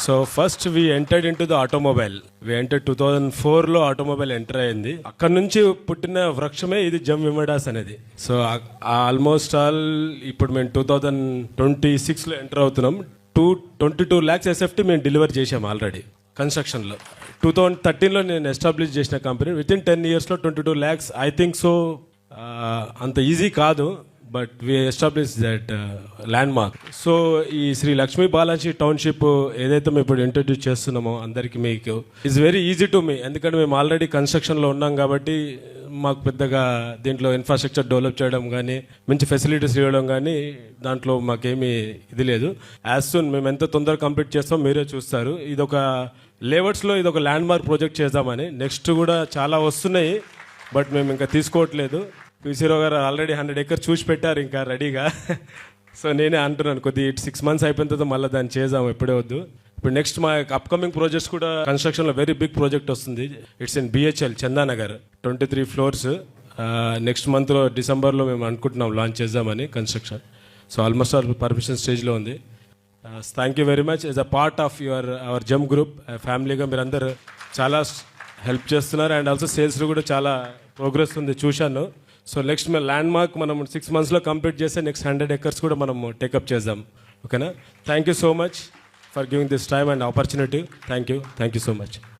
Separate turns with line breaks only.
So first we entered into the automobile. We enter 2004లో automobile enter అయింది. అక్కడ నుంచి పుట్టిన వృక్షమే ఇది జమ్ విమడాస్ అనేది. సో ఆల్మోస్ట్ ఆల్ ఇప్పుడు మేము 2026లో ఎంటర్ అవుతున్నాం. 22 lakhs ఎస్ఎఫ్టీ మేము డెలివర్ చేసాం ఆల్రెడీ కన్స్ట్రక్షన్లో. 2013లో నేను ఎస్టాబ్లిష్ చేసిన కంపెనీ. విత్ ఇన్ 10 yearsలో 22 lakhs. ఐ థింక్ సో అంత ఈజీ కాదు, but we establish that landmark. So ఈ శ్రీ లక్ష్మీ బాలాజీ టౌన్షిప్ ఏదైతే మేము ఇప్పుడు ఇంట్రడ్యూస్ చేస్తున్నామో అందరికీ మీకు it's very easy to me. ఎందుకంటే మేము ఆల్రెడీ కన్స్ట్రక్షన్లో ఉన్నాం కాబట్టి మాకు పెద్దగా దీంట్లో ఇన్ఫ్రాస్ట్రక్చర్ డెవలప్ చేయడం కానీ మంచి ఫెసిలిటీస్ ఇవ్వడం కానీ దాంట్లో మాకేమీ ఇది లేదు. యాజ్ సూన్ మేము ఎంత తొందరగా కంప్లీట్ చేస్తాం మీరే చూస్తారు. ఇదొక లేఅవుట్స్లో ఇదొక ల్యాండ్ మార్క్ ప్రాజెక్ట్ చేద్దామని. నెక్స్ట్ కూడా చాలా వస్తున్నాయి, బట్ మేము ఇంకా తీసుకోవట్లేదు. పీసీరావు గారు ఆల్రెడీ 100 acres చూసి పెట్టారు ఇంకా రెడీగా. సో నేనే అంటున్నాను కొద్ది 6 months అయిపోయిన తర్వాత మళ్ళీ దాన్ని చేద్దాం, ఎప్పుడే వద్దు. ఇప్పుడు నెక్స్ట్ మా అప్కమింగ్ ప్రాజెక్ట్స్ కూడా కన్స్ట్రక్షన్లో వెరీ బిగ్ ప్రాజెక్ట్ వస్తుంది. It's in BHEL Chandanagar 23 floors. Next మంత్లో డిసెంబర్లో మేము అనుకుంటున్నాం లాంచ్ చేద్దామని construction. So almost all permission స్టేజ్లో ఉంది. Thank you very much. As a part of our Jam group ఫ్యామిలీగా మీరందరూ చాలా హెల్ప్ చేస్తున్నారు. అండ్ ఆల్సో సేల్స్లో కూడా చాలా ప్రోగ్రెస్ ఉంది చూశాను. సో నెక్స్ట్ మేము ల్యాండ్ మార్క్ మనం 6 monthsలో కంప్లీట్ చేస్తే నెక్స్ట్ 100 acres కూడా మనం టేకప్ చేద్దాం. ఓకేనా? Thank you so much for giving this time and opportunity. Thank you so much.